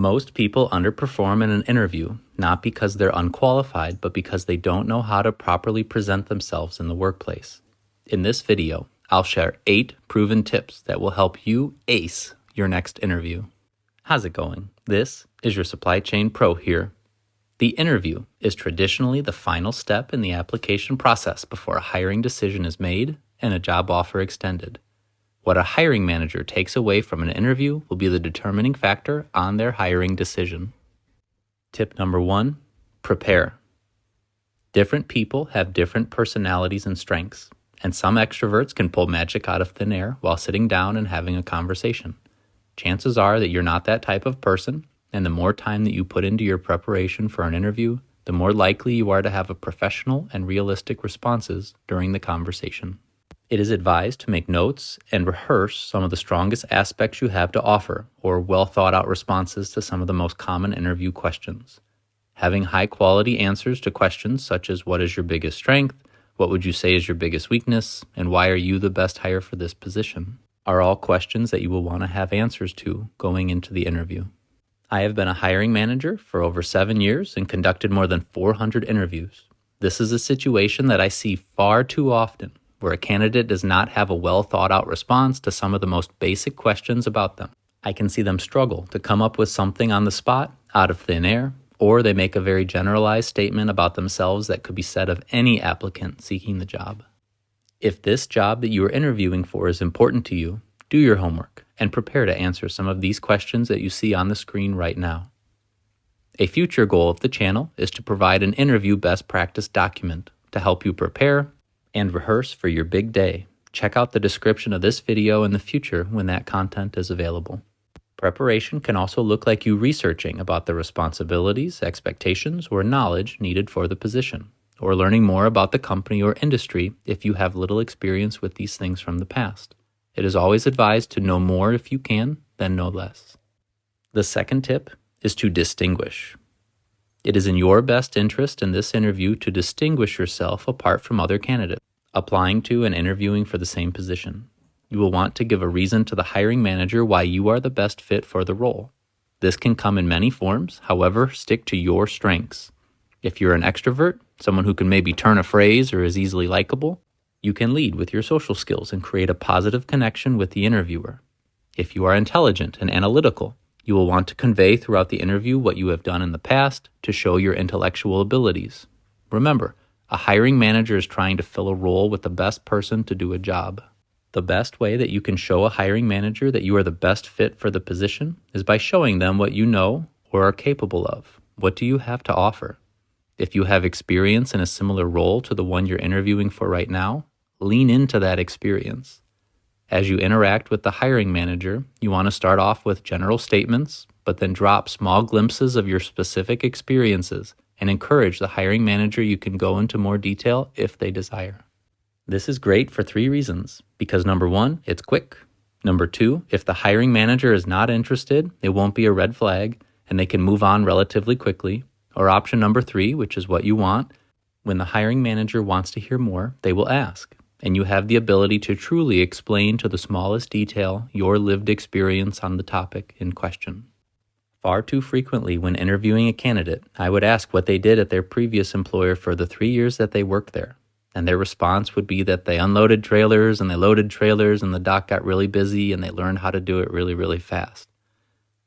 Most people underperform in an interview, not because they're unqualified, but because they don't know how to properly present themselves in the workplace. In this video, I'll share 8 proven tips that will help you ace your next interview. How's it going? This is your Supply Chain Pro here. The interview is traditionally the final step in the application process before a hiring decision is made and a job offer extended. What a hiring manager takes away from an interview will be the determining factor on their hiring decision. Tip number 1, prepare. Different people have different personalities and strengths, and some extroverts can pull magic out of thin air while sitting down and having a conversation. Chances are that you're not that type of person, and the more time that you put into your preparation for an interview, the more likely you are to have a professional and realistic responses during the conversation. It is advised to make notes and rehearse some of the strongest aspects you have to offer or well thought out responses to some of the most common interview questions. Having high quality answers to questions such as what is your biggest strength, what would you say is your biggest weakness, and why are you the best hire for this position are all questions that you will want to have answers to going into the interview. I have been a hiring manager for over 7 years and conducted more than 400 interviews. This is a situation that I see far too often, where a candidate does not have a well thought out response to some of the most basic questions about them. I can see them struggle to come up with something on the spot, out of thin air, or they make a very generalized statement about themselves that could be said of any applicant seeking the job. If this job that you are interviewing for is important to you, do your homework and prepare to answer some of these questions that you see on the screen right now. A future goal of the channel is to provide an interview best practice document to help you prepare and rehearse for your big day. Check out the description of this video in the future when that content is available. Preparation can also look like you researching about the responsibilities, expectations, or knowledge needed for the position, or learning more about the company or industry if you have little experience with these things from the past. It is always advised to know more if you can than know less. The second tip is to distinguish. It is in your best interest in this interview to distinguish yourself apart from other candidates applying to and interviewing for the same position. You will want to give a reason to the hiring manager why you are the best fit for the role. This can come in many forms, however, stick to your strengths. If you're an extrovert, someone who can maybe turn a phrase or is easily likable, you can lead with your social skills and create a positive connection with the interviewer. If you are intelligent and analytical, you will want to convey throughout the interview what you have done in the past to show your intellectual abilities. Remember, a hiring manager is trying to fill a role with the best person to do a job. The best way that you can show a hiring manager that you are the best fit for the position is by showing them what you know or are capable of. What do you have to offer? If you have experience in a similar role to the one you're interviewing for right now, lean into that experience. As you interact with the hiring manager, you want to start off with general statements, but then drop small glimpses of your specific experiences and encourage the hiring manager you can go into more detail if they desire. This is great for 3 reasons. Because number 1, it's quick. Number 2, if the hiring manager is not interested, it won't be a red flag and they can move on relatively quickly. Or option number 3, which is what you want, when the hiring manager wants to hear more, they will ask. And you have the ability to truly explain to the smallest detail your lived experience on the topic in question. Far too frequently when interviewing a candidate, I would ask what they did at their previous employer for the 3 years that they worked there. And their response would be that they unloaded trailers and they loaded trailers and the dock got really busy and they learned how to do it really, really fast.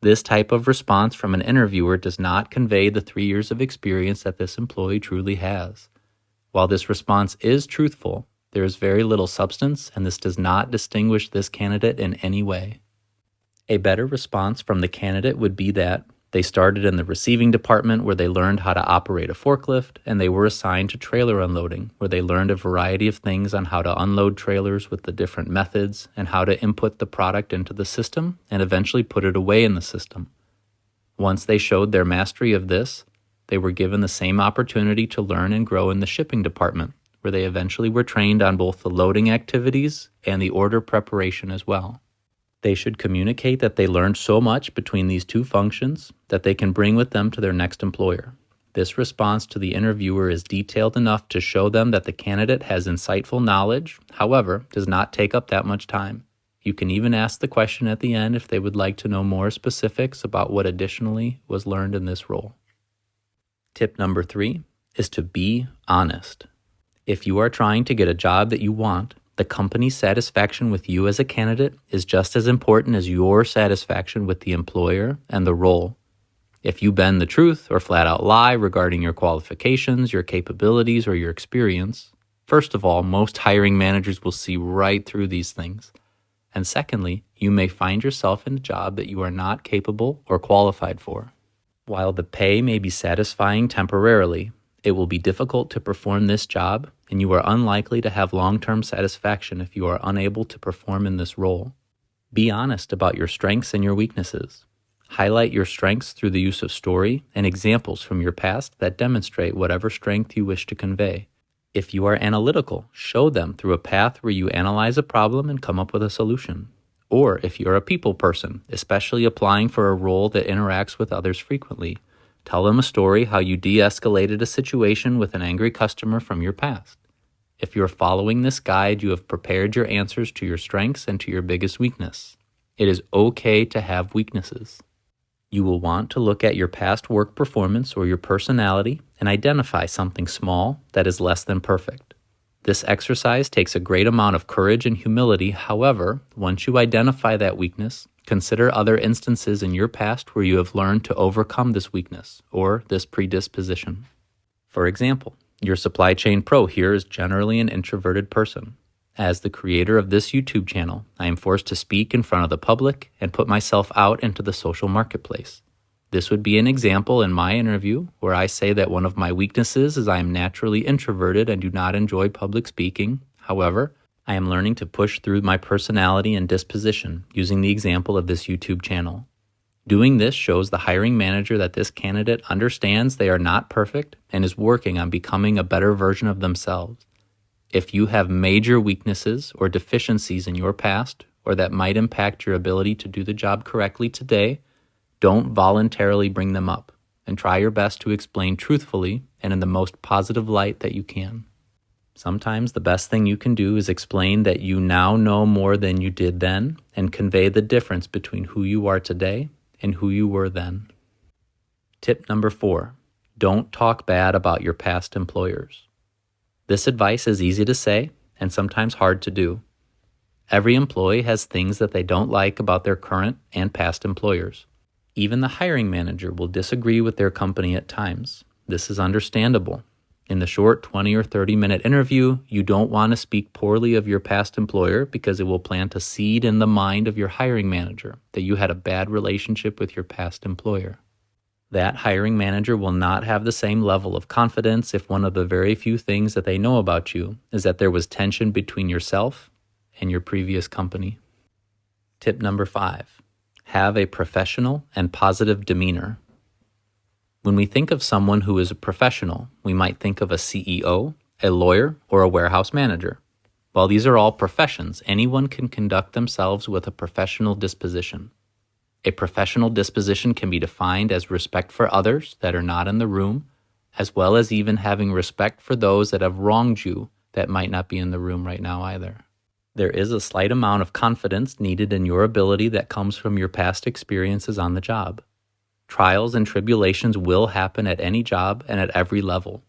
This type of response from an interviewer does not convey the 3 years of experience that this employee truly has. While this response is truthful, there is very little substance, and this does not distinguish this candidate in any way. A better response from the candidate would be that they started in the receiving department where they learned how to operate a forklift, and they were assigned to trailer unloading where they learned a variety of things on how to unload trailers with the different methods and how to input the product into the system and eventually put it away in the system. Once they showed their mastery of this, they were given the same opportunity to learn and grow in the shipping department, where they eventually were trained on both the loading activities and the order preparation as well. They should communicate that they learned so much between these 2 functions that they can bring with them to their next employer. This response to the interviewer is detailed enough to show them that the candidate has insightful knowledge, however, does not take up that much time. You can even ask the question at the end if they would like to know more specifics about what additionally was learned in this role. Tip number 3 is to be honest. If you are trying to get a job that you want, the company's satisfaction with you as a candidate is just as important as your satisfaction with the employer and the role. If you bend the truth or flat out lie regarding your qualifications, your capabilities, or your experience, first of all, most hiring managers will see right through these things. And secondly, you may find yourself in a job that you are not capable or qualified for. While the pay may be satisfying temporarily, it will be difficult to perform this job, and you are unlikely to have long-term satisfaction if you are unable to perform in this role. Be honest about your strengths and your weaknesses. Highlight your strengths through the use of story and examples from your past that demonstrate whatever strength you wish to convey. If you are analytical, show them through a path where you analyze a problem and come up with a solution. Or if you're a people person, especially applying for a role that interacts with others frequently, tell them a story how you de-escalated a situation with an angry customer from your past. If you're following this guide, you have prepared your answers to your strengths and to your biggest weakness. It is okay to have weaknesses. You will want to look at your past work performance or your personality and identify something small that is less than perfect. This exercise takes a great amount of courage and humility. However, once you identify that weakness, consider other instances in your past where you have learned to overcome this weakness or this predisposition. For example, your supply chain pro here is generally an introverted person. As the creator of this YouTube channel, I am forced to speak in front of the public and put myself out into the social marketplace. This would be an example in my interview where I say that one of my weaknesses is I am naturally introverted and do not enjoy public speaking. However, I am learning to push through my personality and disposition using the example of this YouTube channel. Doing this shows the hiring manager that this candidate understands they are not perfect and is working on becoming a better version of themselves. If you have major weaknesses or deficiencies in your past, or that might impact your ability to do the job correctly today, don't voluntarily bring them up, and try your best to explain truthfully and in the most positive light that you can. Sometimes the best thing you can do is explain that you now know more than you did then, and convey the difference between who you are today and who you were then. Tip number 4, don't talk bad about your past employers. This advice is easy to say and sometimes hard to do. Every employee has things that they don't like about their current and past employers. Even the hiring manager will disagree with their company at times. This is understandable. In the short 20 or 30-minute interview, you don't want to speak poorly of your past employer because it will plant a seed in the mind of your hiring manager that you had a bad relationship with your past employer. That hiring manager will not have the same level of confidence if one of the very few things that they know about you is that there was tension between yourself and your previous company. Tip number 5, have a professional and positive demeanor. When we think of someone who is a professional, we might think of a CEO, a lawyer, or a warehouse manager. While these are all professions, anyone can conduct themselves with a professional disposition. A professional disposition can be defined as respect for others that are not in the room, as well as even having respect for those that have wronged you that might not be in the room right now either. There is a slight amount of confidence needed in your ability that comes from your past experiences on the job. Trials and tribulations will happen at any job and at every level.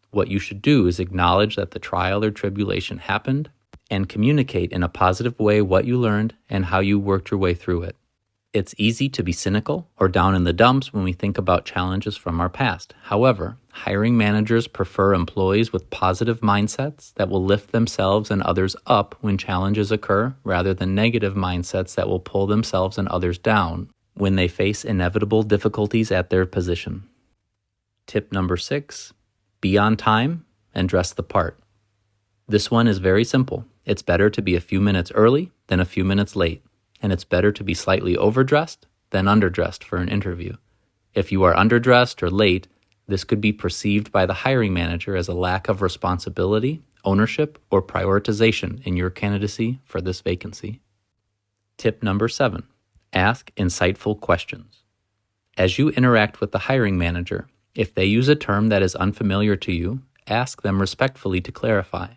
What you should do is acknowledge that the trial or tribulation happened and communicate in a positive way what you learned and how you worked your way through it. It's easy to be cynical or down in the dumps when we think about challenges from our past. However, hiring managers prefer employees with positive mindsets that will lift themselves and others up when challenges occur, rather than negative mindsets that will pull themselves and others down when they face inevitable difficulties at their position. Tip number 6, be on time and dress the part. This one is very simple. It's better to be a few minutes early than a few minutes late. And it's better to be slightly overdressed than underdressed for an interview. If you are underdressed or late, this could be perceived by the hiring manager as a lack of responsibility, ownership, or prioritization in your candidacy for this vacancy. Tip number 7, ask insightful questions. As you interact with the hiring manager, if they use a term that is unfamiliar to you, ask them respectfully to clarify.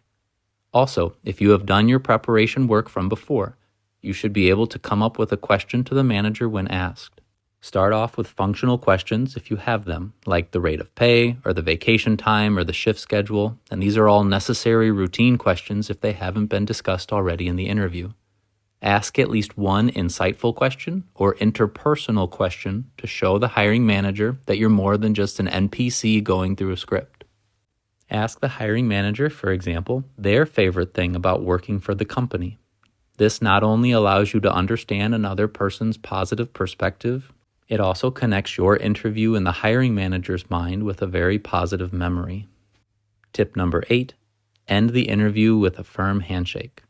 Also, if you have done your preparation work from before, You should be able to come up with a question to the manager when asked. Start off with functional questions if you have them, like the rate of pay, or the vacation time, or the shift schedule, and these are all necessary routine questions if they haven't been discussed already in the interview. Ask at least one insightful question or interpersonal question to show the hiring manager that you're more than just an NPC going through a script. Ask the hiring manager, for example, their favorite thing about working for the company. This not only allows you to understand another person's positive perspective, it also connects your interview in the hiring manager's mind with a very positive memory. Tip number 8, end the interview with a firm handshake.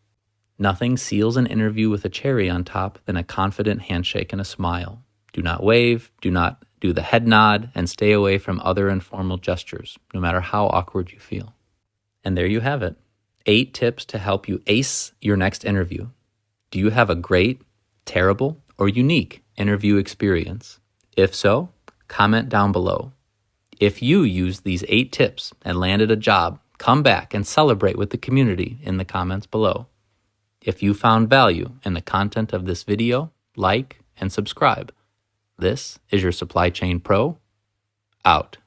Nothing seals an interview with a cherry on top than a confident handshake and a smile. Do not wave, do not do the head nod, and stay away from other informal gestures, no matter how awkward you feel. And there you have it. 8 tips to help you ace your next interview. Do you have a great, terrible, or unique interview experience? If so, comment down below. If you used these 8 tips and landed a job, come back and celebrate with the community in the comments below. If you found value in the content of this video, like and subscribe. This is your Supply Chain Pro, out.